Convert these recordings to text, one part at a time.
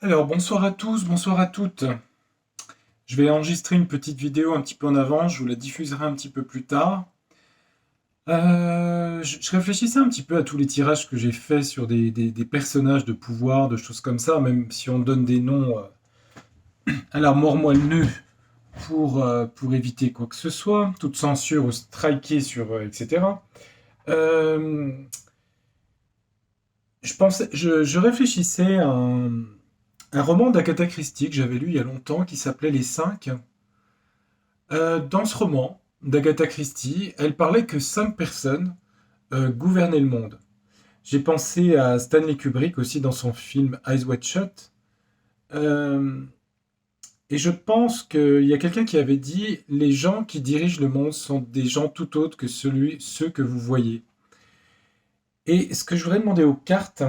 Alors, bonsoir à tous, bonsoir à toutes. Je vais enregistrer une petite vidéo un petit peu en avance, je vous la diffuserai un petit peu plus tard. Je réfléchissais un petit peu à tous les tirages que j'ai faits sur des personnages de pouvoir, de choses comme ça, même si on donne des noms à la mort moelleux pour éviter quoi que ce soit, toute censure ou striker sur, etc. Euh, je réfléchissais à un roman d'Agatha Christie que j'avais lu il y a longtemps qui s'appelait Les Cinq. Dans ce roman d'Agatha Christie, elle parlait que 5 personnes gouvernaient le monde. J'ai pensé à Stanley Kubrick aussi dans son film Eyes Wide Shut. Euh, et je pense qu'il y a quelqu'un qui avait dit les gens qui dirigent le monde sont des gens tout autres que ceux que vous voyez. Et ce que je voudrais demander aux cartes,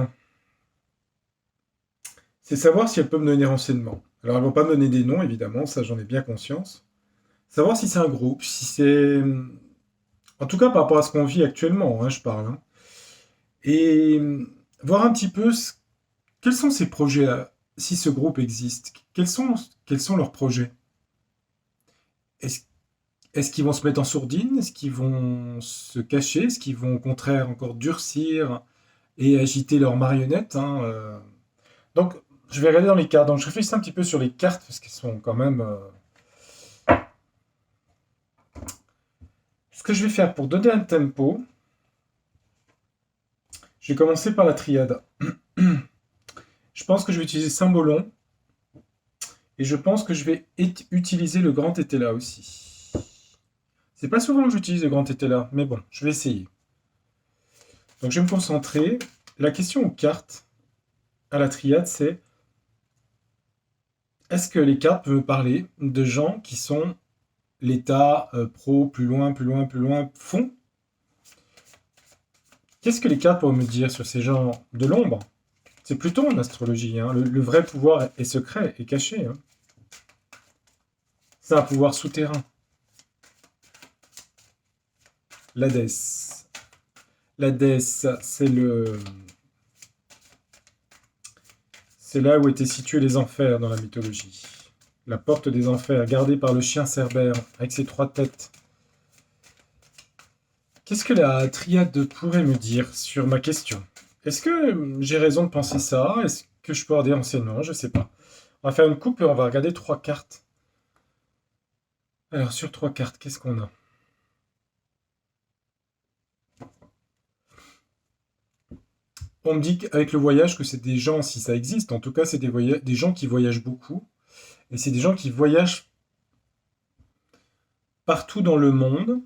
c'est savoir si elles peuvent me donner des renseignements. Alors elles ne vont pas me donner des noms, évidemment, ça j'en ai bien conscience. Savoir si c'est un groupe, si c'est... En tout cas par rapport à ce qu'on vit actuellement, hein, je parle. Hein. Et voir un petit peu quels sont ces projets si ce groupe existe. Quels sont leurs projets. Est-ce est-ce qu'ils vont se mettre en sourdine? Est-ce qu'ils vont se cacher? Est-ce qu'ils vont au contraire encore durcir et agiter leurs marionnettes, hein, Donc, je vais regarder dans les cartes. Donc, je réfléchis un petit peu sur les cartes parce qu'elles sont quand même. Ce que je vais faire pour donner un tempo, je vais commencer par la triade. Je pense que je vais utiliser Symbolon et je pense que je vais utiliser le grand Tétela aussi. C'est pas souvent que j'utilise le grand Tétela, mais bon, je vais essayer. Donc je vais me concentrer. La question aux cartes, à la triade, c'est est-ce que les cartes peuvent me parler de gens qui sont l'état pro, plus loin, plus loin, plus loin, fond? Qu'est-ce que les cartes peuvent me dire sur ces gens de l'ombre? C'est plutôt en astrologie, hein. Le vrai pouvoir est secret, est caché. Hein. C'est un pouvoir souterrain. L'Hadès. L'Hadès, c'est là où étaient situés les enfers dans la mythologie. La porte des enfers, gardée par le chien Cerbère, avec ses 3 têtes. Qu'est-ce que la triade pourrait me dire sur ma question? Est-ce que j'ai raison de penser ça? Est-ce que je peux avoir des renseignements? Je sais pas. On va faire une coupe et on va regarder 3 cartes. Alors, sur 3 cartes, qu'est-ce qu'on a? On me dit qu'avec le voyage, que c'est des gens, si ça existe, en tout cas, c'est des gens qui voyagent beaucoup. Et c'est des gens qui voyagent partout dans le monde.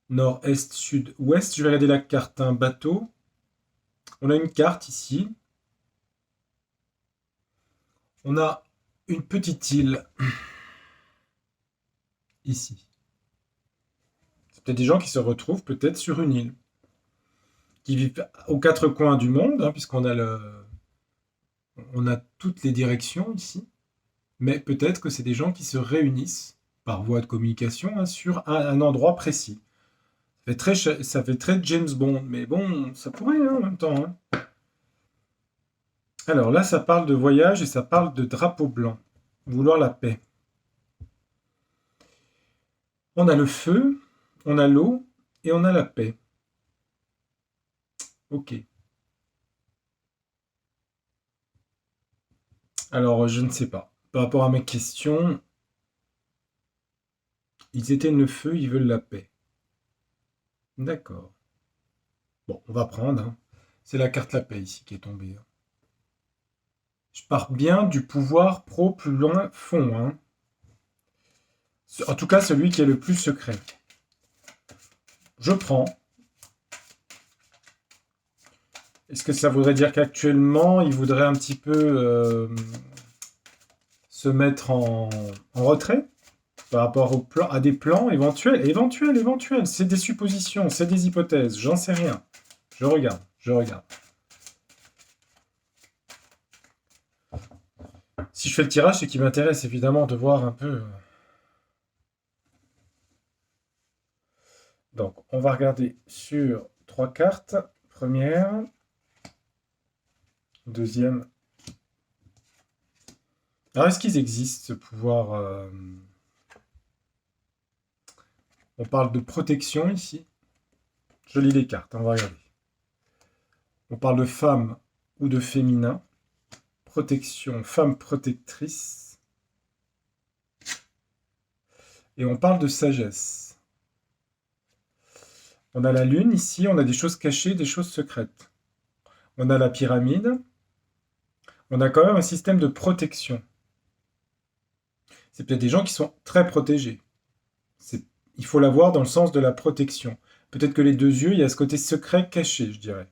Nord, est, sud, ouest. Je vais regarder la carte. Un bateau. On a une carte ici. On a une petite île ici. C'est peut-être des gens qui se retrouvent peut-être sur une île. Qui vivent aux 4 coins du monde, hein, on a toutes les directions ici. Mais peut-être que c'est des gens qui se réunissent par voie de communication hein, sur un endroit précis. Ça fait très James Bond, mais bon, ça pourrait hein, en même temps. Hein. Alors là, ça parle de voyage et ça parle de drapeau blanc. Vouloir la paix. On a le feu, on a l'eau et on a la paix. Ok. Alors, je ne sais pas. Par rapport à mes questions, ils éteignent le feu, ils veulent la paix. D'accord. Bon, on va prendre. Hein. C'est la carte la paix ici qui est tombée. Hein. Je pars bien du pouvoir pro plus loin fond. Hein. En tout cas, celui qui est le plus secret. Je prends. Est-ce que ça voudrait dire qu'actuellement, il voudrait un petit peu se mettre en retrait par rapport à des plans éventuels. C'est des suppositions, c'est des hypothèses. J'en sais rien. Je regarde, je regarde. Si je fais le tirage, c'est qu'il m'intéresse évidemment de voir un peu. Donc, on va regarder sur 3 cartes. Première, Deuxième. Alors, est-ce qu'ils existent, ce pouvoir On parle de protection ici. Je lis les cartes, on va regarder. On parle de femme ou de féminin. Protection, femme protectrice. Et on parle de sagesse. On a la lune ici, on a des choses cachées, des choses secrètes. On a la pyramide. On a quand même un système de protection. C'est peut-être des gens qui sont très protégés. Il faut la voir dans le sens de la protection. Peut-être que les deux yeux, il y a ce côté secret caché, je dirais.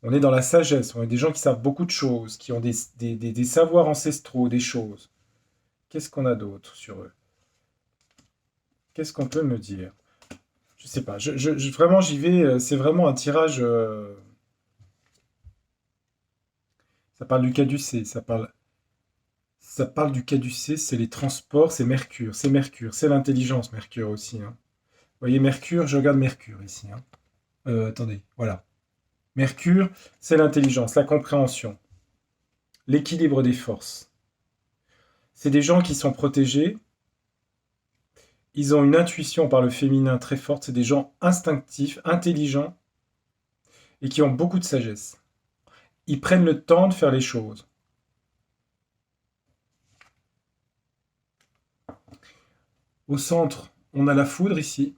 On est dans la sagesse, on est des gens qui savent beaucoup de choses, qui ont des savoirs ancestraux, des choses. Qu'est-ce qu'on a d'autre sur eux? Qu'est-ce qu'on peut me dire? Je sais pas, vraiment j'y vais, c'est vraiment un tirage. Ça parle du caducée, ça parle du caducée, c'est les transports, c'est Mercure, c'est l'intelligence, Mercure aussi, hein. Vous voyez, Mercure, je regarde Mercure ici, hein. Attendez, voilà. Mercure, c'est l'intelligence, la compréhension, l'équilibre des forces. C'est des gens qui sont protégés, ils ont une intuition par le féminin très forte, c'est des gens instinctifs, intelligents et qui ont beaucoup de sagesse. Ils prennent le temps de faire les choses. Au centre, on a la foudre ici.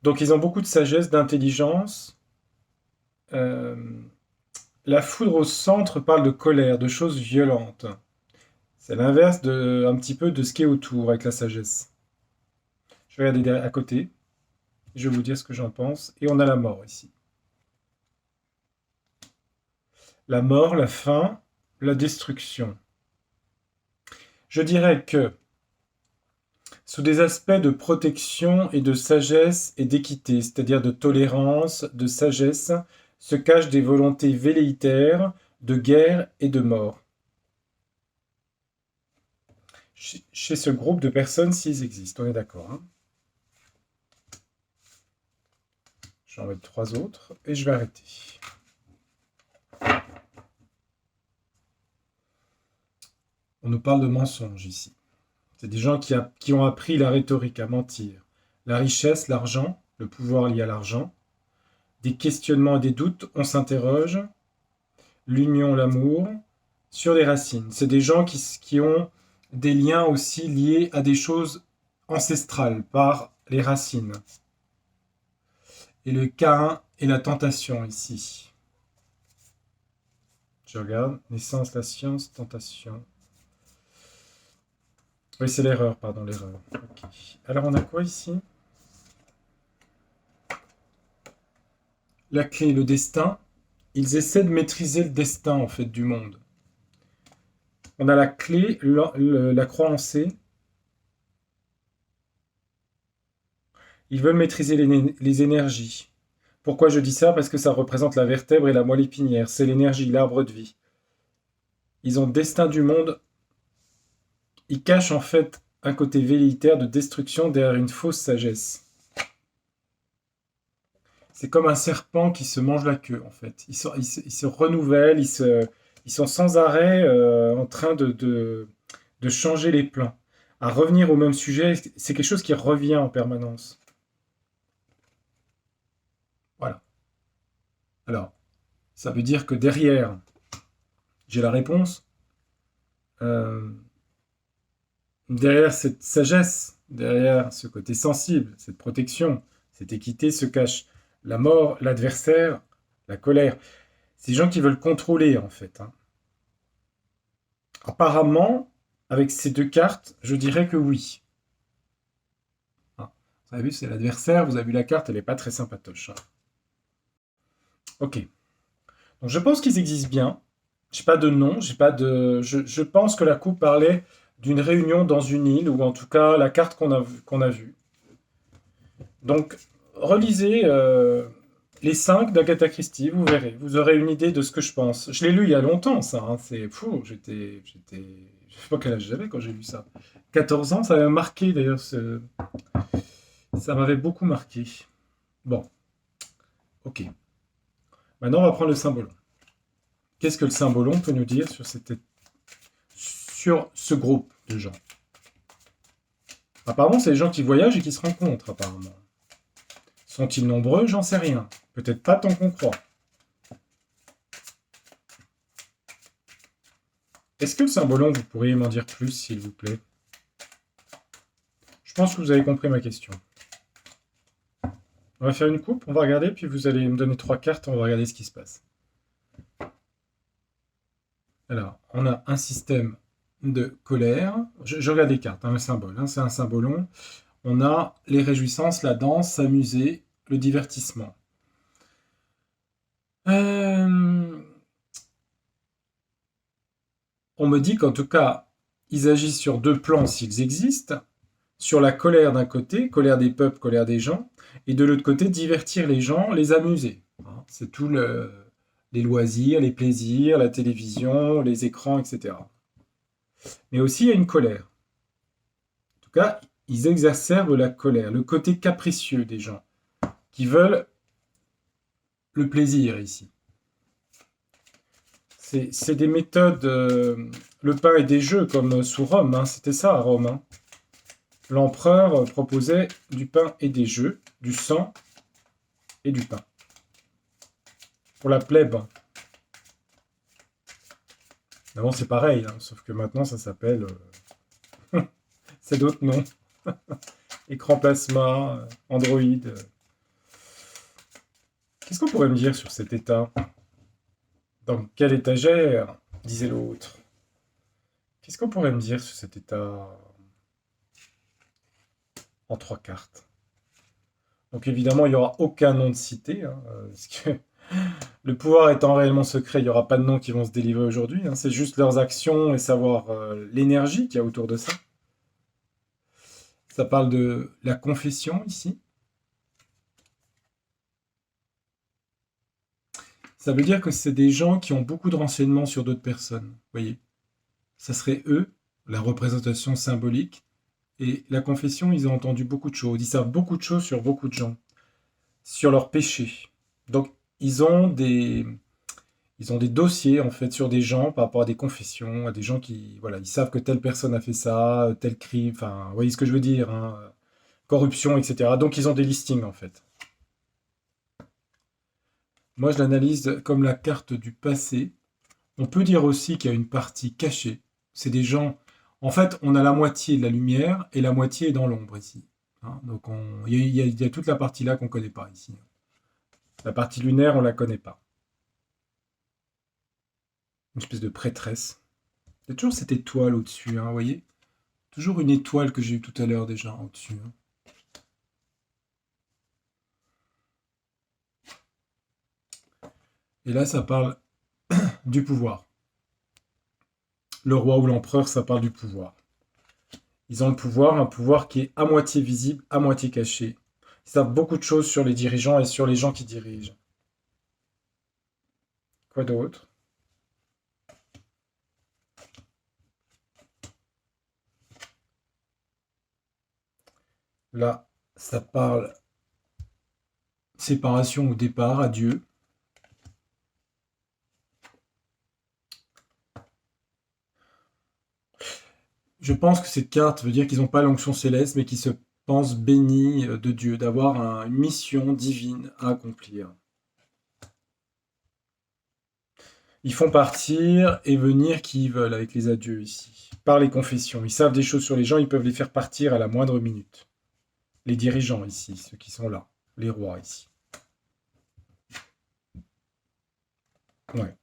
Donc ils ont beaucoup de sagesse, d'intelligence. Euh, la foudre au centre parle de colère, de choses violentes. C'est l'inverse un petit peu de ce qui est autour avec la sagesse. Je vais regarder à côté. Je vais vous dire ce que j'en pense. Et on a la mort ici. La mort, la fin, la destruction. Je dirais que sous des aspects de protection et de sagesse et d'équité, c'est-à-dire de tolérance, de sagesse, se cachent des volontés velléitaires de guerre et de mort. Chez ce groupe de personnes, s'ils existent, on est d'accord, hein. Je vais en mettre 3 autres et je vais arrêter. On nous parle de mensonges ici. C'est des gens qui ont appris la rhétorique, à mentir. La richesse, l'argent, le pouvoir lié à l'argent. Des questionnements et des doutes, on s'interroge. L'union, l'amour, sur les racines. C'est des gens qui ont des liens aussi liés à des choses ancestrales par les racines. Et le Caïn et la tentation ici. Je regarde. Naissance, la science, tentation. Oui, c'est l'erreur, pardon, l'erreur. Ok. Alors, on a quoi ici? La clé, le destin. Ils essaient de maîtriser le destin, en fait, du monde. On a la clé, la croix en C. Ils veulent maîtriser les énergies. Pourquoi je dis ça? Parce que ça représente la vertèbre et la moelle épinière. C'est l'énergie, l'arbre de vie. Ils ont le destin du monde. Ils cachent en fait un côté velléitaire de destruction derrière une fausse sagesse. C'est comme un serpent qui se mange la queue, en fait. Ils se renouvellent, ils sont sans arrêt en train de changer les plans. À revenir au même sujet, c'est quelque chose qui revient en permanence. Voilà. Alors, ça veut dire que derrière, j'ai la réponse. Euh, Derrière cette sagesse, derrière ce côté sensible, cette protection, cette équité se cache la mort, l'adversaire, la colère. Ces gens qui veulent contrôler, en fait, hein. Apparemment, avec ces deux cartes, je dirais que oui. Ah, vous avez vu, c'est l'adversaire, vous avez vu la carte, elle n'est pas très sympatoche, hein. Ok. Donc je pense qu'ils existent bien. J'ai pas de nom, j'ai pas de. Je pense que la coupe parlait d'une réunion dans une île, ou en tout cas la carte qu'on a vue. Donc, relisez les 5 d'Agatha Christie, vous verrez. Vous aurez une idée de ce que je pense. Je l'ai lu il y a longtemps, ça, hein. C'est fou. Je sais pas quel âge j'avais quand j'ai lu ça. 14 ans, ça m'a marqué d'ailleurs. Ça m'avait beaucoup marqué. Bon. Ok. Maintenant, on va prendre le symbolon. Qu'est-ce que le symbolon peut nous dire sur ce groupe de gens? Apparemment, c'est les gens qui voyagent et qui se rencontrent, apparemment. Sont-ils nombreux? J'en sais rien. Peut-être pas tant qu'on croit. Est-ce que le symbolon, vous pourriez m'en dire plus, s'il vous plaît? Je pense que vous avez compris ma question. On va faire une coupe, on va regarder, puis vous allez me donner 3 cartes, on va regarder ce qui se passe. Alors, on a un système de colère. Je regarde les cartes, le symbole, c'est un symbolon. On a les réjouissances, la danse, s'amuser, le divertissement. On me dit qu'en tout cas, ils agissent sur 2 plans s'ils existent. Sur la colère d'un côté, colère des peuples, colère des gens, et de l'autre côté, divertir les gens, les amuser. C'est tout les loisirs, les plaisirs, la télévision, les écrans, etc. Mais aussi, il y a une colère. En tout cas, ils exacerbent la colère, le côté capricieux des gens, qui veulent le plaisir ici. C'est des méthodes, le pain et des jeux, comme sous Rome, c'était ça à Rome. L'empereur proposait du pain et des jeux, du sang et du pain. Pour la plèbe. Avant, c'est pareil, sauf que maintenant, ça s'appelle... c'est d'autres noms. Écran plasma, Android. Qu'est-ce qu'on pourrait me dire sur cet état? Dans quelle étagère? Disait l'autre. Qu'est-ce qu'on pourrait me dire sur cet état en 3 cartes? Donc évidemment, il n'y aura aucun nom de cité, parce que le pouvoir étant réellement secret, il n'y aura pas de noms qui vont se délivrer aujourd'hui. C'est juste leurs actions et savoir l'énergie qu'il y a autour de ça. Ça parle de la confession ici. Ça veut dire que c'est des gens qui ont beaucoup de renseignements sur d'autres personnes. Vous voyez? Ça serait eux, la représentation symbolique. Et la confession, ils ont entendu beaucoup de choses. Ils savent beaucoup de choses sur beaucoup de gens, sur leurs péchés. Donc, ils ont des dossiers, en fait, sur des gens par rapport à des confessions, à des gens qui, voilà, ils savent que telle personne a fait ça, tel crime, enfin, vous voyez ce que je veux dire, corruption, etc. Donc, ils ont des listings, en fait. Moi, je l'analyse comme la carte du passé. On peut dire aussi qu'il y a une partie cachée. C'est des gens. En fait, on a la moitié de la lumière et la moitié est dans l'ombre ici. Donc, il y a toute la partie là qu'on ne connaît pas ici. La partie lunaire, on ne la connaît pas. Une espèce de prêtresse. Il y a toujours cette étoile au-dessus, vous voyez? Toujours une étoile que j'ai eue tout à l'heure déjà au-dessus. Et là, ça parle du pouvoir. Le roi ou l'empereur, ça parle du pouvoir. Ils ont le pouvoir, un pouvoir qui est à moitié visible, à moitié caché. Ils savent beaucoup de choses sur les dirigeants et sur les gens qui dirigent. Quoi d'autre? Là, ça parle séparation ou départ, adieu. Je pense que cette carte veut dire qu'ils n'ont pas l'onction céleste, mais qu'ils se pensent bénis de Dieu, d'avoir une mission divine à accomplir. Ils font partir et venir qui ils veulent avec les adieux ici, par les confessions. Ils savent des choses sur les gens, ils peuvent les faire partir à la moindre minute. Les dirigeants ici, ceux qui sont là, les rois ici. Ouais.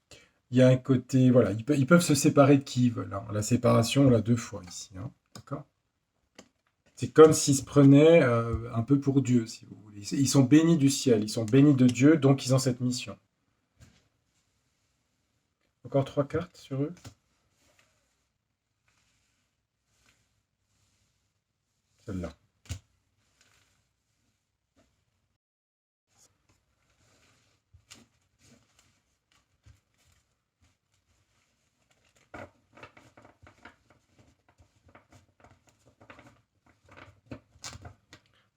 Il y a un côté, voilà, ils peuvent se séparer de qui ils veulent. La séparation, on l'a 2 fois ici. D'accord? C'est comme s'ils se prenaient un peu pour Dieu, si vous voulez. Ils sont bénis du ciel, ils sont bénis de Dieu, donc ils ont cette mission. Encore 3 cartes sur eux. Celle-là.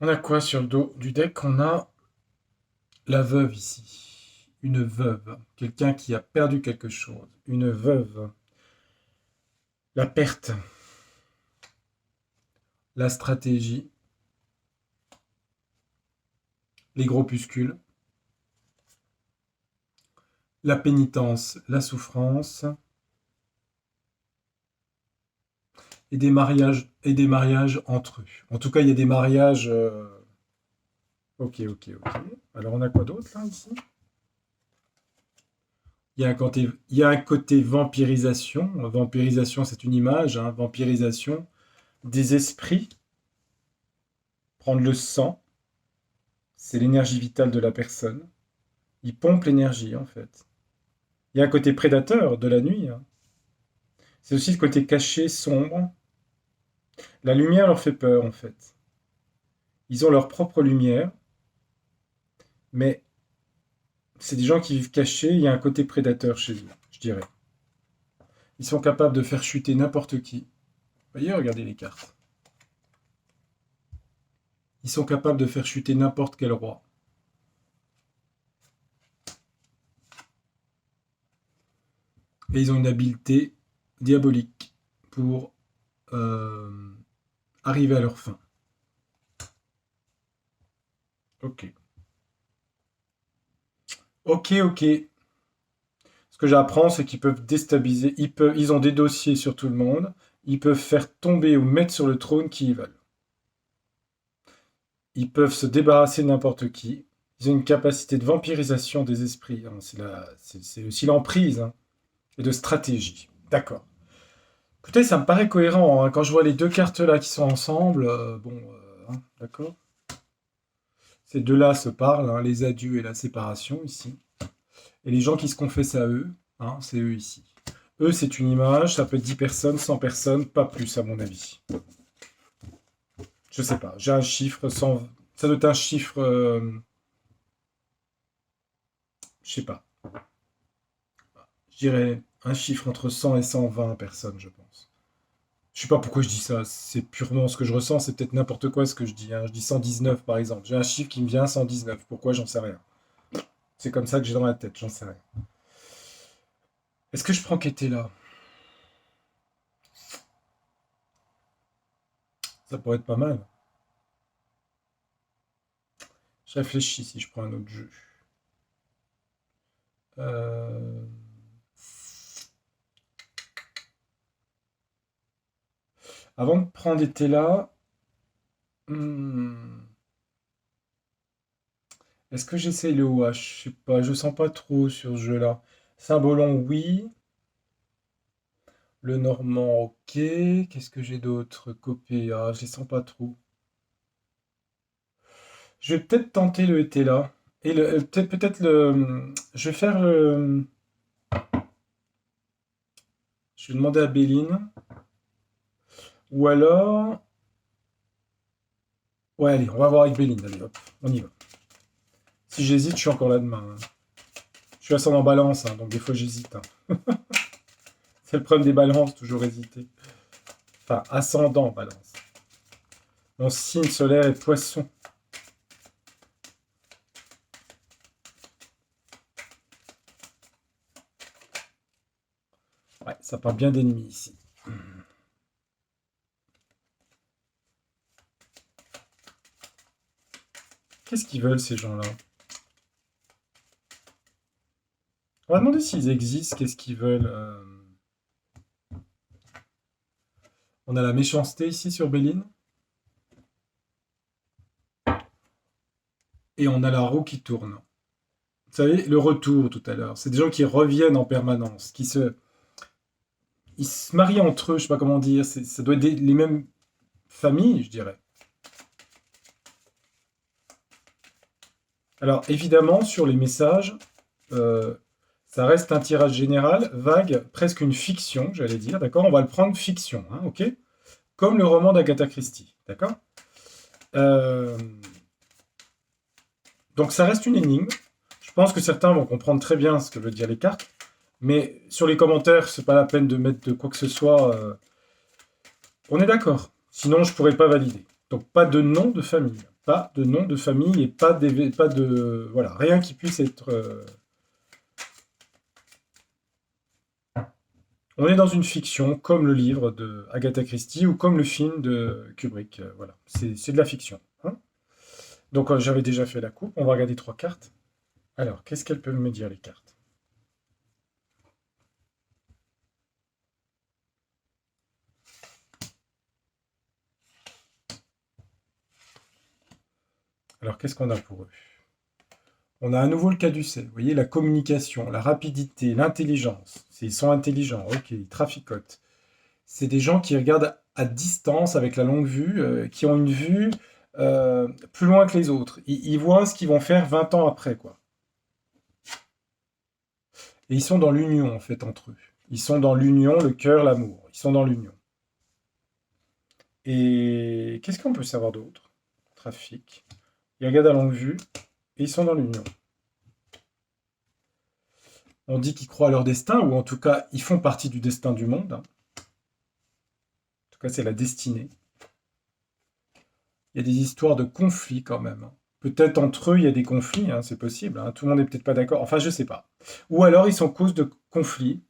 On a quoi sur le dos du deck? On a La veuve ici. Une veuve. Quelqu'un qui a perdu quelque chose. Une veuve. La perte. La stratégie. Les groupuscules. La pénitence. La souffrance. Et des mariages entre eux. En tout cas, il y a des mariages. Ok, ok, ok. Alors, on a quoi d'autre là ici? Il y a un côté vampirisation. Vampirisation, c'est une image. Hein. Vampirisation des esprits. Prendre le sang. C'est l'énergie vitale de la personne. Il pompe l'énergie, en fait. Il y a un côté prédateur de la nuit. Hein. C'est aussi le côté caché, sombre. La lumière leur fait peur, en fait. Ils ont leur propre lumière, mais c'est des gens qui vivent cachés. Il y a un côté prédateur chez eux, je dirais. Ils sont capables de faire chuter n'importe qui. Vous voyez, regardez les cartes. Ils sont capables de faire chuter n'importe quel roi. Et ils ont une habileté diabolique pour arriver à leur fin. Ok. Ok, ok. Ce que j'apprends, c'est qu'ils peuvent déstabiliser. Ils ont des dossiers sur tout le monde. Ils peuvent faire tomber ou mettre sur le trône qui ils veulent. Ils peuvent se débarrasser de n'importe qui. Ils ont une capacité de vampirisation des esprits. Hein. C'est aussi l'emprise hein, et de stratégie. D'accord. Écoutez, ça me paraît cohérent. Hein. Quand je vois les deux cartes là qui sont ensemble, hein, d'accord. Ces deux-là se parlent, hein, les adieux et la séparation ici. Et les gens qui se confessent à eux, hein, c'est eux ici. Eux, c'est une image, ça peut être 10 personnes, 100 personnes, pas plus à mon avis. Je sais pas, j'ai un chiffre, 100, ça doit être un chiffre, je sais pas, je dirais un chiffre entre 100 et 120 personnes, je pense. Je sais pas pourquoi je dis ça, c'est purement ce que je ressens, c'est peut-être n'importe quoi ce que je dis. Hein. Je dis 119 par exemple, j'ai un chiffre qui me vient 119, pourquoi j'en sais rien. C'est comme ça que j'ai dans la tête, j'en sais rien. Est-ce que je prends qu'était là? Ça pourrait être pas mal. Je réfléchis si je prends un autre jeu. Euh, Avant de prendre été là, hmm, est-ce que j'essaye le wash? Je sais pas, je sens pas trop sur ce jeu-là. Symbolon, oui. Le normand, ok. Qu'est-ce que j'ai d'autre? Copé, ah, je les sens pas trop. Je vais peut-être tenter le été là. Et peut-être le. Je vais faire le. Je vais demander à Béline. Ou alors. Ouais, allez, on va voir avec Béline. Allez, hop, on y va. Si j'hésite, je suis encore là demain. Hein. Je suis ascendant balance, hein, donc des fois j'hésite. Hein. C'est le problème des balances, toujours hésiter. Enfin, ascendant balance. Mon signe solaire est poisson. Ouais, ça parle bien d'ennemis ici. Qu'est-ce qu'ils veulent ces gens-là? On va demander s'ils existent, qu'est-ce qu'ils veulent. On a la méchanceté ici sur Béline. Et on a la roue qui tourne. Vous savez, le retour tout à l'heure. C'est des gens qui reviennent en permanence, ils se marient entre eux, je sais pas comment dire. Ça doit être les mêmes familles, je dirais. Alors évidemment, sur les messages, euh, ça reste un tirage général, vague, presque une fiction, j'allais dire, d'accord? On va le prendre fiction, hein, ok? Comme le roman d'Agatha Christie, d'accord? Euh, donc ça reste une énigme. Je pense que certains vont comprendre très bien ce que veulent dire les cartes, mais sur les commentaires, c'est pas la peine de mettre de quoi que ce soit. On est d'accord. Sinon, je pourrais pas valider. Donc pas de nom de famille, pas de nom de famille et pas de voilà, rien qui puisse être. On est dans une fiction, comme le livre de Agatha Christie ou comme le film de Kubrick. Voilà, c'est de la fiction, hein. Donc j'avais déjà fait la coupe. On va regarder trois cartes. Alors, qu'est-ce qu'elles peuvent me dire les cartes? Alors, qu'est-ce qu'on a pour eux? On a à nouveau le caducée. Vous voyez, la communication, la rapidité, l'intelligence. Ils sont intelligents, ok, ils traficotent. C'est des gens qui regardent à distance avec la longue vue, qui ont une vue plus loin que les autres. Ils voient ce qu'ils vont faire 20 ans après, quoi. Et ils sont dans l'union, en fait, entre eux. Ils sont dans l'union, le cœur, l'amour. Ils sont dans l'union. Et qu'est-ce qu'on peut savoir d'autre? Trafic. Ils regardent à longue vue et ils sont dans l'union. On dit qu'ils croient à leur destin, ou en tout cas, ils font partie du destin du monde, hein. En tout cas, c'est la destinée. Il y a des histoires de conflits quand même, hein. Peut-être entre eux, il y a des conflits, hein, c'est possible, hein. Tout le monde n'est peut-être pas d'accord. Enfin, je sais pas. Ou alors, ils sont cause de conflits.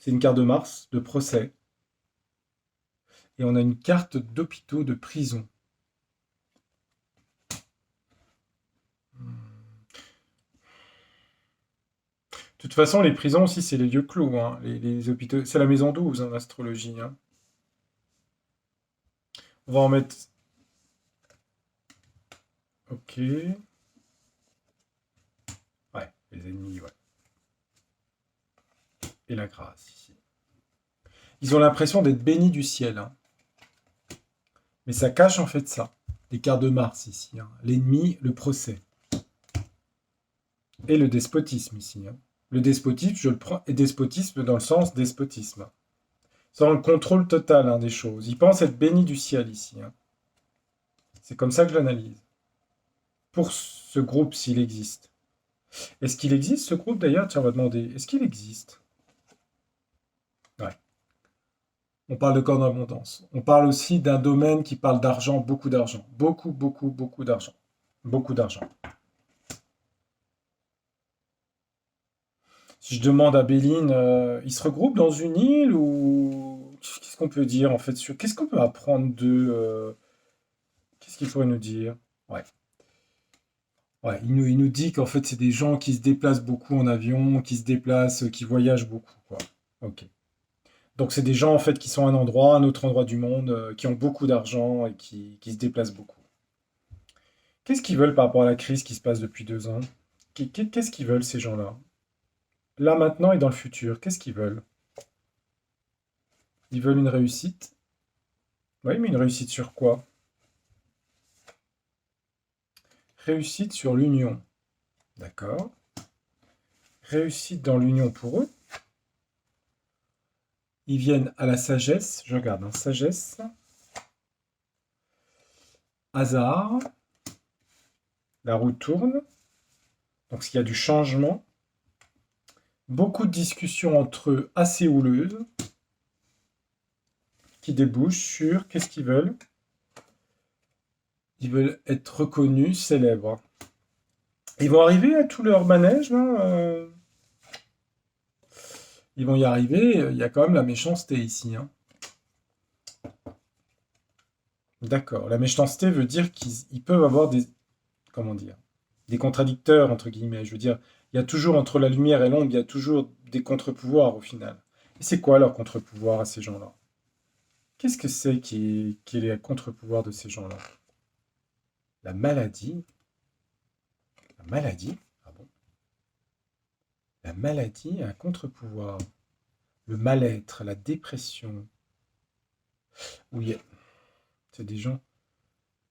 C'est une carte de Mars, de procès. Et on a une carte d'hôpitaux, de prison. De toute façon, les prisons aussi, c'est les lieux clos, hein. Les hôpitaux, c'est la maison 12 en astrologie, hein. On va en mettre. Ok. Ouais, les ennemis, ouais. Et la grâce ici. Ils ont l'impression d'être bénis du ciel, hein. Mais ça cache en fait ça. Les cartes de Mars ici, hein. L'ennemi, le procès. Et le despotisme ici, hein. Le despotisme, je le prends, et despotisme dans le sens despotisme. Sans le contrôle total, hein, des choses. Ils pensent être bénis du ciel ici, hein. C'est comme ça que je l'analyse. Pour ce groupe, s'il existe. Est-ce qu'il existe ce groupe d'ailleurs? Tiens, on va demander. Est-ce qu'il existe? Ouais. On parle de corps d'abondance. On parle aussi d'un domaine qui parle d'argent, beaucoup d'argent. Beaucoup, beaucoup, beaucoup d'argent. Beaucoup d'argent. Si je demande à Béline, ils se regroupent dans une île ou qu'est-ce qu'on peut dire en fait sur qu'est-ce qu'on peut apprendre d'eux, qu'est-ce qu'il pourrait nous dire? Ouais, ouais, il nous dit qu'en fait c'est des gens qui se déplacent beaucoup en avion, qui se déplacent, qui voyagent beaucoup, quoi. Ok. Donc c'est des gens en fait qui sont à un endroit, à un autre endroit du monde, qui ont beaucoup d'argent et qui se déplacent beaucoup. Qu'est-ce qu'ils veulent par rapport à la crise qui se passe depuis 2 ans? Qu'est-ce qu'ils veulent ces gens-là? Là maintenant et dans le futur, qu'est-ce qu'ils veulent? Ils veulent une réussite. Oui, mais une réussite sur quoi? Réussite sur l'union. D'accord. Réussite dans l'union pour eux. Ils viennent à la sagesse. Je regarde, hein, sagesse. Hasard. La roue tourne. Donc il y a du changement. Beaucoup de discussions entre eux assez houleuses qui débouchent sur qu'est-ce qu'ils veulent. Ils veulent être reconnus, célèbres. Ils vont arriver à tout leur manège, hein, ils vont y arriver. Il y a quand même la méchanceté ici, hein. D'accord. La méchanceté veut dire qu'ils peuvent avoir des, comment dire, des contradicteurs, entre guillemets. Je veux dire, il y a toujours entre la lumière et l'ombre, il y a toujours des contre-pouvoirs au final. Et c'est quoi leur contre-pouvoir à ces gens-là? Qu'est-ce que c'est qui est les contre-pouvoirs de ces gens-là? La maladie? La maladie? Ah bon? La maladie a un contre-pouvoir. Le mal-être, la dépression. Oui, c'est des gens.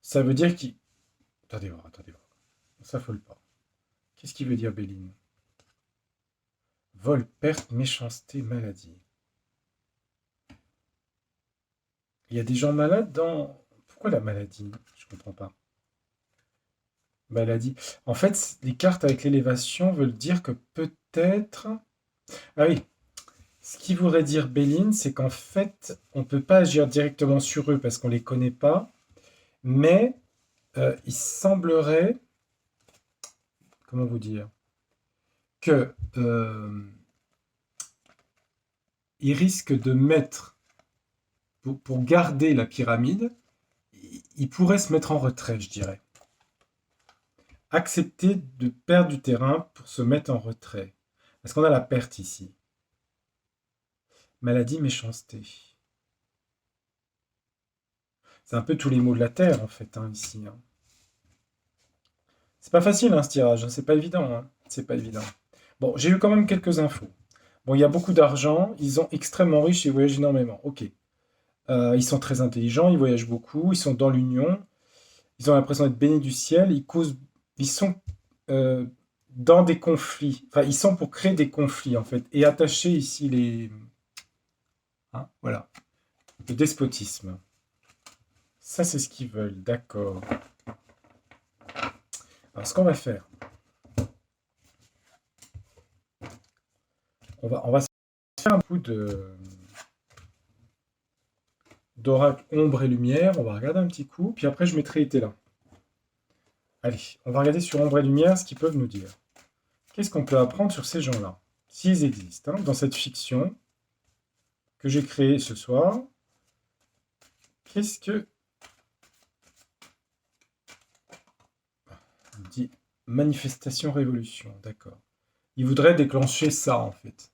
Ça veut dire qu'ils. Attendez voir, attendez voir. On s'affole pas. Qu'est-ce qui veut dire Béline? Vol, perte, méchanceté, maladie. Il y a des gens malades dans. Pourquoi la maladie? Je comprends pas. Maladie. En fait, les cartes avec l'élévation veulent dire que peut-être. Ah oui. Ce qui voudrait dire Béline, c'est qu'en fait, on ne peut pas agir directement sur eux parce qu'on ne les connaît pas, mais il semblerait, comment vous dire, que il risque de mettre, pour garder la pyramide, il pourrait se mettre en retrait, je dirais. Accepter de perdre du terrain pour se mettre en retrait. Parce qu'on a la perte ici. Maladie, méchanceté. C'est un peu tous les maux de la terre, en fait, hein, ici. Hein. C'est pas facile, hein, ce tirage. Hein, c'est pas évident. Hein. C'est pas évident. Bon, j'ai eu quand même quelques infos. Bon, il y a beaucoup d'argent. Ils sont extrêmement riches et voyagent énormément. Ok. Ils sont très intelligents. Ils voyagent beaucoup. Ils sont dans l'union. Ils ont l'impression d'être bénis du ciel. Ils sont euh, dans des conflits. Enfin, ils sont pour créer des conflits, en fait. Et attacher ici les... Hein, voilà. Le despotisme. Ça, c'est ce qu'ils veulent. D'accord. Alors, ce qu'on va faire, on va se faire un coup d'oracle ombre et lumière. On va regarder un petit coup. Puis après, je mettrai été là. Allez, on va regarder sur ombre et lumière ce qu'ils peuvent nous dire. Qu'est-ce qu'on peut apprendre sur ces gens-là, s'ils existent, hein, dans cette fiction que j'ai créée ce soir. Qu'est-ce que... On dit manifestation révolution, d'accord. Ils voudraient déclencher ça, en fait.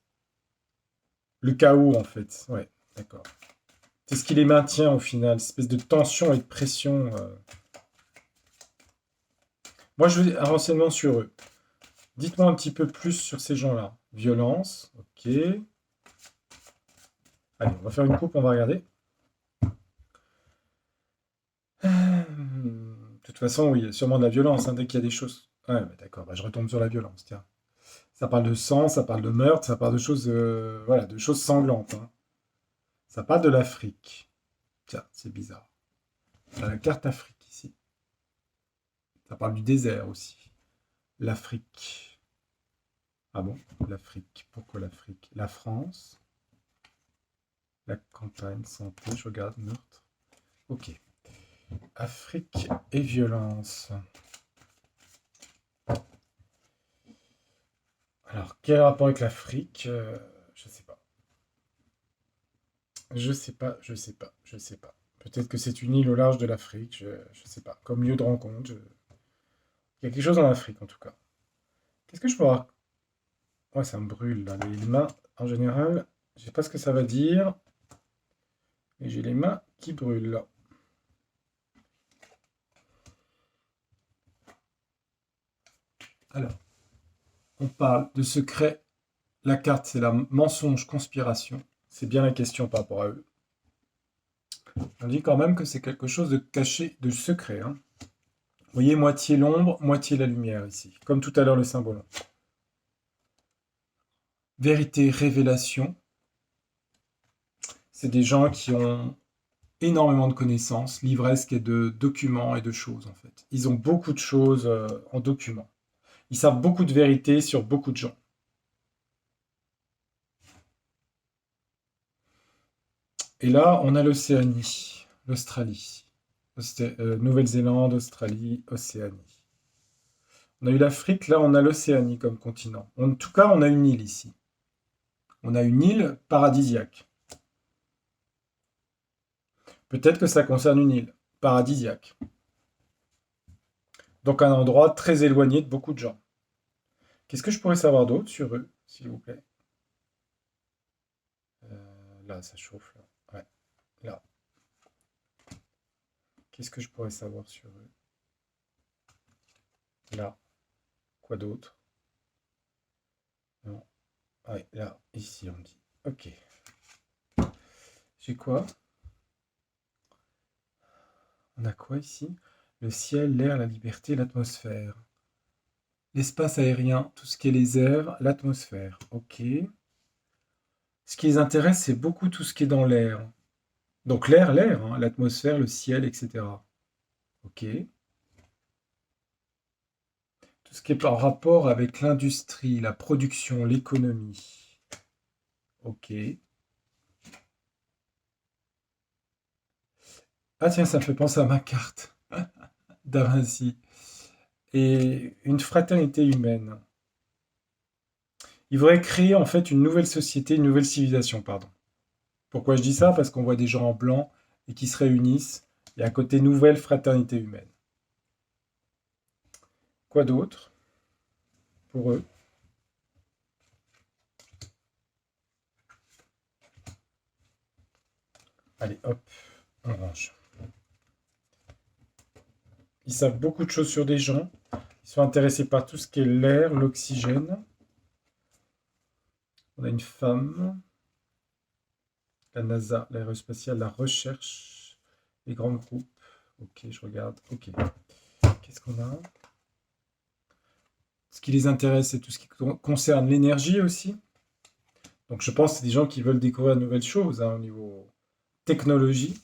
Le chaos, en fait. Ouais, d'accord. C'est ce qui les maintient, au final. Cette espèce de tension et de pression. Moi, je veux un renseignement sur eux. Dites-moi un petit peu plus sur ces gens-là. Violence, ok. Allez, on va faire une coupe, on va regarder. De toute façon, oui, il y a sûrement de la violence, hein, dès qu'il y a des choses. Ouais, bah d'accord, bah, je retombe sur la violence, tiens. Ça parle de sang, ça parle de meurtre, ça parle de choses, voilà, de choses sanglantes. Hein. Ça parle de l'Afrique. Tiens, c'est bizarre. On a la carte Afrique ici. Ça parle du désert aussi. L'Afrique. Ah bon? L'Afrique. Pourquoi l'Afrique? La France. La campagne, santé, je regarde, meurtre. Ok. Afrique et violence. Alors, quel rapport avec l'Afrique? Je sais pas. Je sais pas, je sais pas, je sais pas. Peut-être que c'est une île au large de l'Afrique, je sais pas. Comme lieu de rencontre. Il y a quelque chose en Afrique en tout cas. Qu'est-ce que je peux avoir? Ouais, ça me brûle là. Les mains, en général, je sais pas ce que ça va dire. Et j'ai les mains qui brûlent là. Alors, on parle de secret. La carte, c'est la mensonge, conspiration. C'est bien la question par rapport à eux. On dit quand même que c'est quelque chose de caché, de secret. Hein. Vous voyez, moitié l'ombre, moitié la lumière ici. Comme tout à l'heure le symbole. Vérité, révélation. C'est des gens qui ont énormément de connaissances, livresques et de documents et de choses en fait. Ils ont beaucoup de choses en documents. Ils savent beaucoup de vérités sur beaucoup de gens. Et là, on a l'Océanie, l'Australie, Nouvelle-Zélande, Australie, Océanie. On a eu l'Afrique, là on a l'Océanie comme continent. En tout cas, on a une île ici. On a une île paradisiaque. Peut-être que ça concerne une île paradisiaque. Donc un endroit très éloigné de beaucoup de gens. Qu'est-ce que je pourrais savoir d'autre sur eux, s'il vous plaît? Là, ça chauffe. Là. Ouais, là. Qu'est-ce que je pourrais savoir sur eux? Là. Quoi d'autre? Non. Ouais, là, ici, on dit. Ok. J'ai quoi? On a quoi ici? Le ciel, l'air, la liberté, l'atmosphère. L'espace aérien, tout ce qui est les airs, l'atmosphère. Ok. Ce qui les intéresse, c'est beaucoup tout ce qui est dans l'air. Donc l'air, hein, l'atmosphère, le ciel, etc. Ok. Tout ce qui est en rapport avec l'industrie, la production, l'économie. Ok. Ah tiens, ça me fait penser à ma carte. Da Vinci. Et une fraternité humaine. Il voudrait créer en fait une nouvelle société, une nouvelle civilisation, pardon. Pourquoi je dis ça? Parce qu'on voit des gens en blanc et qui se réunissent. Et à côté, nouvelle fraternité humaine. Quoi d'autre pour eux? Allez, hop, on range. Ils savent beaucoup de choses sur des gens. Ils sont intéressés par tout ce qui est l'air, l'oxygène. On a une femme, la NASA, l'aérospatiale, la recherche, les grands groupes. Ok, je regarde. Ok. Qu'est-ce qu'on a? Ce qui les intéresse, c'est tout ce qui concerne l'énergie aussi. Donc je pense que c'est des gens qui veulent découvrir de nouvelles choses au niveau technologie.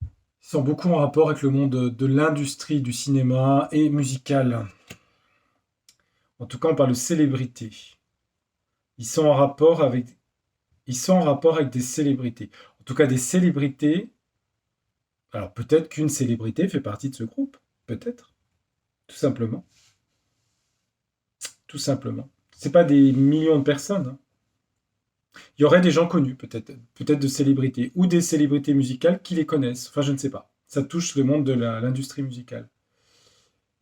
Ils sont beaucoup en rapport avec le monde de l'industrie du cinéma et musical. En tout cas, on parle de célébrités. Ils sont en rapport avec, ils sont en rapport avec des célébrités. En tout cas, des célébrités. Alors peut-être qu'une célébrité fait partie de ce groupe. Peut-être. Tout simplement. Tout simplement. C'est pas des millions de personnes, hein. Il y aurait des gens connus, peut-être de célébrités, ou des célébrités musicales qui les connaissent. Enfin, je ne sais pas. Ça touche le monde de l'industrie musicale.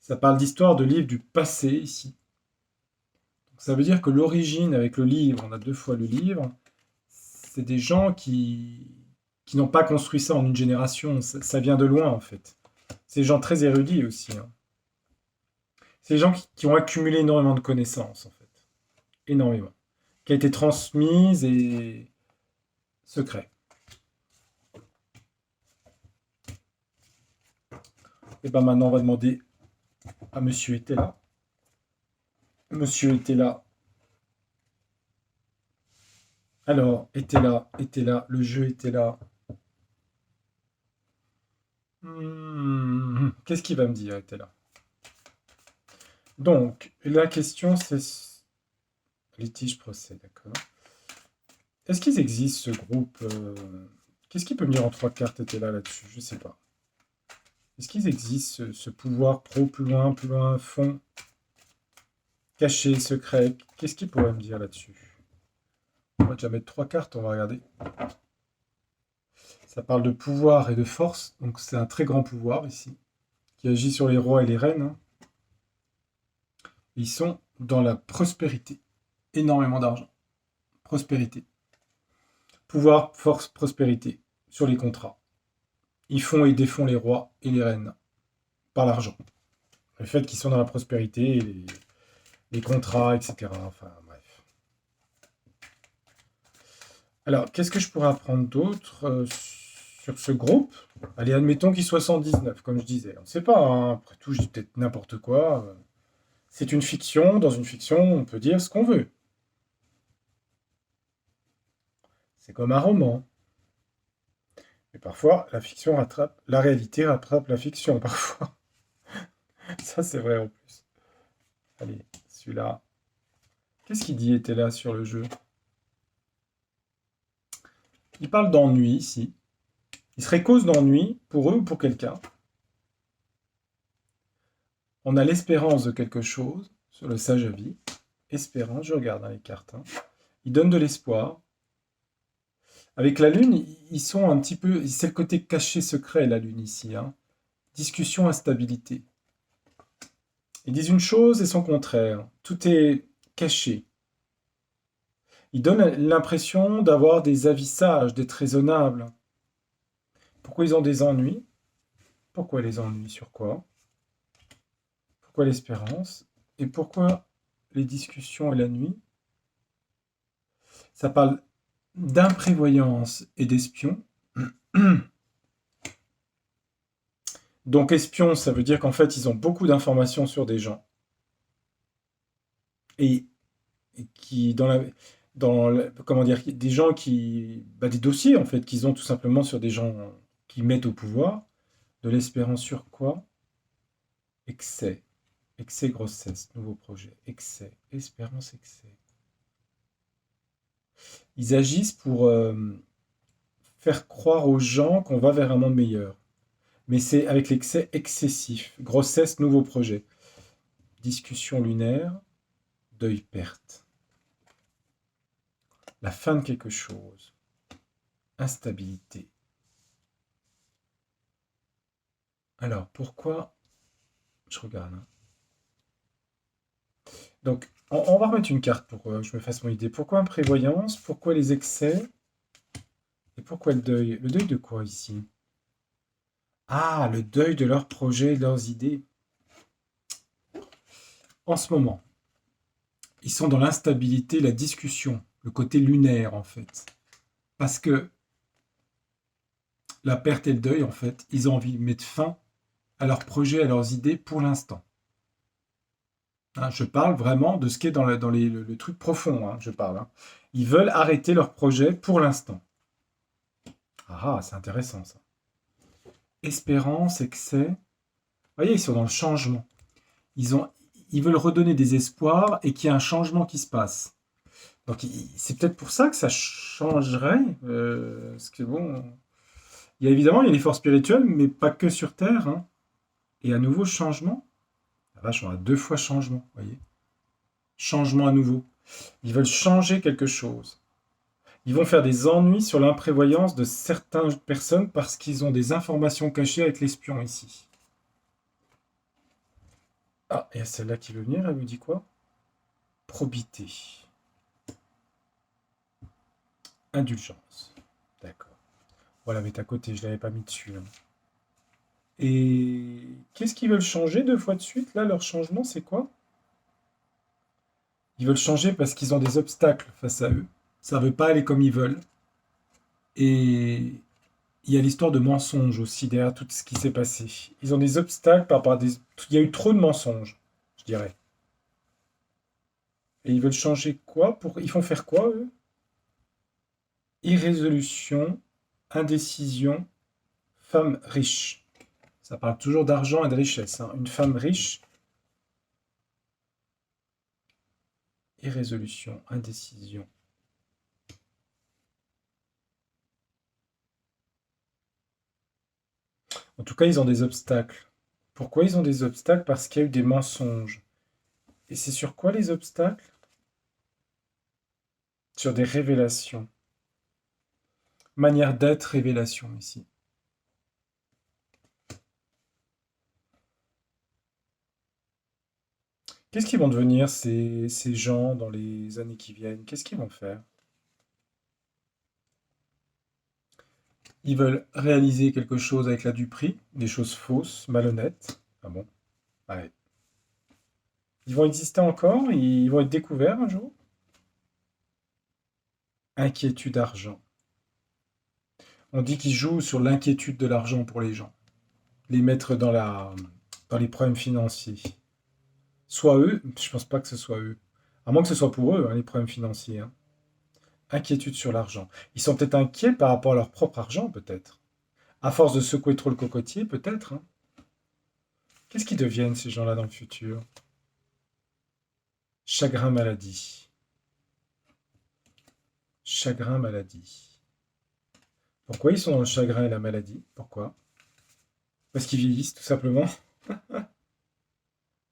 Ça parle d'histoire de livres du passé ici. Donc, ça veut dire que l'origine avec le livre, on a deux fois le livre, c'est des gens qui n'ont pas construit ça en une génération. Ça vient de loin en fait. C'est des gens très érudits aussi, hein. C'est des gens qui ont accumulé énormément de connaissances en fait. Énormément. Qui a été transmise et secret. Et ben maintenant on va demander à Monsieur était là. Monsieur était là. Alors, était là, le jeu était là. Qu'est-ce qu'il va me dire, était là? Donc, la question c'est... Litige procès, d'accord. Est-ce qu'ils existent, ce groupe Qu'est-ce qu'il peut me dire en trois cartes était là-dessus? Je sais pas. Est-ce qu'ils existent, ce pouvoir pro, plus loin, fond, caché, secret? Qu'est-ce qu'il pourrait me dire là-dessus? On va déjà mettre trois cartes, on va regarder. Ça parle de pouvoir et de force, donc c'est un très grand pouvoir ici, qui agit sur les rois et les reines, hein. Ils sont dans la prospérité. Énormément d'argent. Prospérité. Pouvoir, force, prospérité. Sur les contrats. Ils font et défont les rois et les reines. Par l'argent. Le fait qu'ils sont dans la prospérité, les contrats, etc. Enfin, bref. Alors, qu'est-ce que je pourrais apprendre d'autre sur ce groupe? Allez, admettons qu'il soit 119, comme je disais. On ne sait pas, hein. Après tout, je dis peut-être n'importe quoi. C'est une fiction. Dans une fiction, on peut dire ce qu'on veut. C'est comme un roman. Mais parfois, la fiction rattrape, la réalité rattrape la fiction, parfois. Ça, c'est vrai en plus. Allez, celui-là. Qu'est-ce qu'il dit était là sur le jeu? Il parle d'ennui ici. Il serait cause d'ennui pour eux ou pour quelqu'un. On a l'espérance de quelque chose sur le sage avis. Espérance, je regarde dans les cartes, hein. Il donne de l'espoir. Avec la lune, ils sont un petit peu... C'est le côté caché secret, la lune ici, hein. Discussion, instabilité. Ils disent une chose et son contraire. Tout est caché. Ils donnent l'impression d'avoir des avis sages, d'être raisonnables. Pourquoi ils ont des ennuis? Pourquoi les ennuis? Sur quoi? Pourquoi l'espérance? Et pourquoi les discussions et la nuit? Ça parle d'imprévoyance et d'espion. Donc espion, ça veut dire qu'en fait, ils ont beaucoup d'informations sur des gens. Et, et qui, comment dire, des gens qui... des dossiers, en fait, qu'ils ont tout simplement sur des gens qui mettent au pouvoir. De l'espérance sur quoi? Excès. Excès, grossesse, nouveau projet. Excès. Espérance, excès. Ils agissent pour faire croire aux gens qu'on va vers un monde meilleur. Mais c'est avec l'excès excessif. Grossesse, nouveau projet. Discussion lunaire, deuil, perte. La fin de quelque chose. Instabilité. Alors, pourquoi... Je regarde, hein. Donc, on va remettre une carte pour que je me fasse mon idée. Pourquoi imprévoyance? Pourquoi les excès? Et pourquoi le deuil? Le deuil de quoi ici? Ah, le deuil de leurs projets, de leurs idées. En ce moment, ils sont dans l'instabilité, la discussion, le côté lunaire en fait. Parce que la perte et le deuil, en fait, ils ont envie de mettre fin à leurs projets, à leurs idées pour l'instant. Hein, je parle vraiment de ce qui est le truc profond, hein, je parle. Hein. Ils veulent arrêter leur projet pour l'instant. Ah, c'est intéressant ça. Espérance, excès. Vous voyez, ils sont dans le changement. Ils, ont, ils veulent redonner des espoirs et qu'il y ait un changement qui se passe. Donc c'est peut-être pour ça que ça changerait. Parce que bon, évidemment, il y a les forces spirituelles, mais pas que sur Terre. Hein. Et à nouveau, changement. La vache, on a 2 fois changement, vous voyez. Changement à nouveau. Ils veulent changer quelque chose. Ils vont faire des ennuis sur l'imprévoyance de certaines personnes parce qu'ils ont des informations cachées avec l'espion ici. Ah, et celle-là qui veut venir, elle vous dit quoi? Probité. Indulgence. D'accord. Voilà, mais à côté, je ne l'avais pas mis dessus. Hein. Et qu'est-ce qu'ils veulent changer 2 fois de suite? Là, leur changement, c'est quoi? Ils veulent changer parce qu'ils ont des obstacles face à eux. Ça ne veut pas aller comme ils veulent. Et il y a l'histoire de mensonges aussi derrière tout ce qui s'est passé. Ils ont des obstacles par rapport à des... Il y a eu trop de mensonges, je dirais. Et ils veulent changer quoi pour... Ils font faire quoi, eux? Irrésolution, indécision, femme riche. Ça parle toujours d'argent et de richesse. Hein. Une femme riche, irrésolution, indécision. En tout cas, ils ont des obstacles. Pourquoi ils ont des obstacles? Parce qu'il y a eu des mensonges. Et c'est sur quoi les obstacles? Sur des révélations. Manière d'être, révélation ici. Qu'est-ce qu'ils vont devenir ces gens dans les années qui viennent? Qu'est-ce qu'ils vont faire? Ils veulent réaliser quelque chose avec la duperie, des choses fausses, malhonnêtes. Ah bon? Ouais. Ils vont exister encore? Ils vont être découverts un jour? Inquiétude argent. On dit qu'ils jouent sur l'inquiétude de l'argent pour les gens. Les mettre dans les problèmes financiers. Soit eux, je pense pas que ce soit eux. À moins que ce soit pour eux, hein, les problèmes financiers. Hein. Inquiétude sur l'argent. Ils sont peut-être inquiets par rapport à leur propre argent, peut-être. À force de secouer trop le cocotier, peut-être. Hein. Qu'est-ce qu'ils deviennent, ces gens-là, dans le futur? Chagrin, maladie. Chagrin, maladie. Pourquoi ils sont dans le chagrin et la maladie? Pourquoi? Parce qu'ils vieillissent, tout simplement.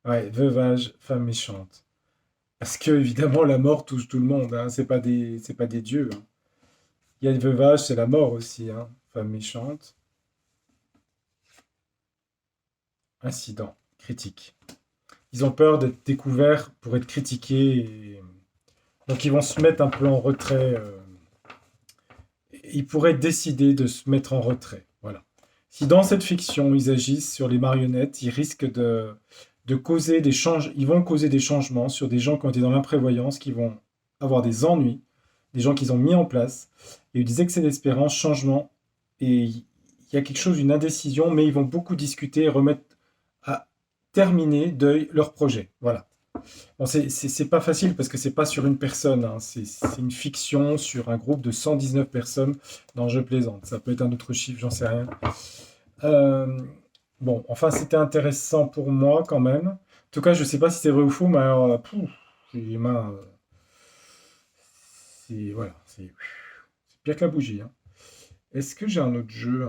Ouais, veuvage, femme méchante. Parce que, évidemment, la mort touche tout le monde. Hein. C'est pas des dieux. Hein. Il y a le veuvage, c'est la mort aussi. Hein. Femme méchante. Incident. Critique. Ils ont peur d'être découverts pour être critiqués. Donc, ils vont se mettre un peu en retrait. Ils pourraient décider de se mettre en retrait. Voilà. Si dans cette fiction, ils agissent sur les marionnettes, ils risquent de causer des changements. Ils vont causer des changements sur des gens qui ont été dans l'imprévoyance, qui vont avoir des ennuis, des gens qu'ils ont mis en place. Il y a eu des excès d'espérance, changements, et il y a quelque chose, une indécision, mais ils vont beaucoup discuter et remettre à terminer leur projet. Voilà. Bon, c'est pas facile parce que c'est pas sur une personne, hein. C'est une fiction sur un groupe de 119 personnes. Non, je plaisante. Ça peut être un autre chiffre, j'en sais rien. Euh, bon, enfin, c'était intéressant pour moi quand même. En tout cas, je sais pas si c'est vrai ou faux, mais alors, les mains, c'est voilà, c'est pire que la bougie. Hein. Est-ce que j'ai un autre jeu,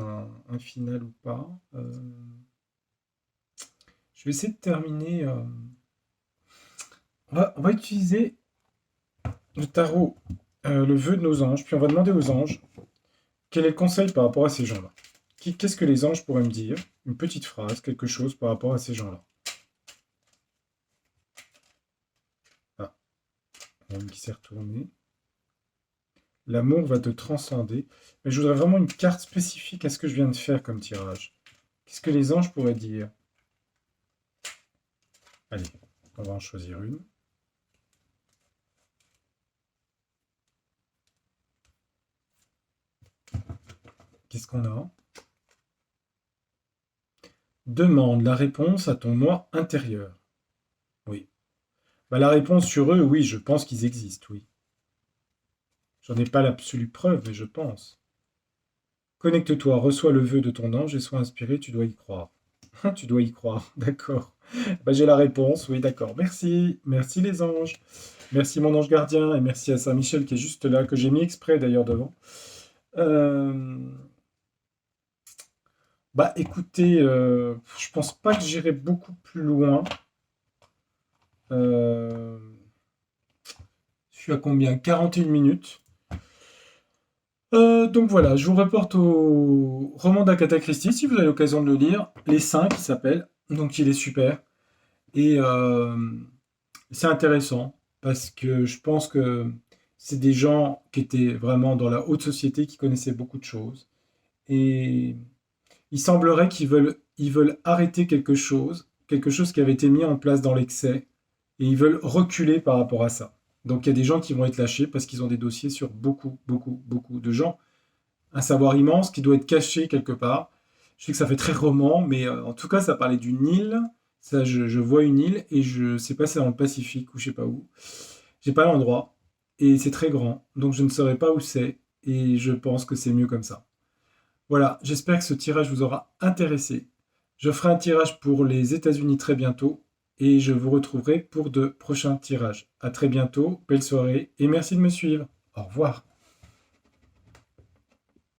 un final ou pas? Je vais essayer de terminer. On va utiliser le tarot, le vœu de nos anges, puis on va demander aux anges quel est le conseil par rapport à ces gens-là. Qu'est-ce que les anges pourraient me dire? Une petite phrase, quelque chose par rapport à ces gens-là. Ah, il y qui s'est retourné. L'amour va te transcender. Mais je voudrais vraiment une carte spécifique à ce que je viens de faire comme tirage. Qu'est-ce que les anges pourraient dire? Allez, on va en choisir une. Qu'est-ce qu'on a? Demande la réponse à ton moi intérieur. Oui. Bah, la réponse sur eux, oui, je pense qu'ils existent, oui. J'en ai pas l'absolue preuve, mais je pense. Connecte-toi, reçois le vœu de ton ange et sois inspiré, tu dois y croire. Tu dois y croire, d'accord. Bah, j'ai la réponse, oui, d'accord. Merci, merci les anges. Merci mon ange gardien et merci à Saint-Michel qui est juste là, que j'ai mis exprès d'ailleurs devant. Euh, Bah écoutez, je pense pas que j'irai beaucoup plus loin. Euh, Je suis à combien? 41 minutes. Donc voilà, je vous reporte au roman d'Agatha Christie, si vous avez l'occasion de le lire. Les 5, il s'appelle. Donc il est super. Et c'est intéressant parce que je pense que c'est des gens qui étaient vraiment dans la haute société, qui connaissaient beaucoup de choses. Et il semblerait qu'ils veulent arrêter quelque chose qui avait été mis en place dans l'excès, et ils veulent reculer par rapport à ça. Donc il y a des gens qui vont être lâchés parce qu'ils ont des dossiers sur beaucoup, beaucoup, beaucoup de gens. Un savoir immense qui doit être caché quelque part. Je sais que ça fait très roman, mais en tout cas, ça parlait d'une île. Ça, je vois une île et je sais pas si c'est dans le Pacifique ou je sais pas où. J'ai pas l'endroit et c'est très grand, donc je ne saurais pas où c'est et je pense que c'est mieux comme ça. Voilà, j'espère que ce tirage vous aura intéressé. Je ferai un tirage pour les États-Unis très bientôt et je vous retrouverai pour de prochains tirages. À très bientôt, belle soirée et merci de me suivre. Au revoir.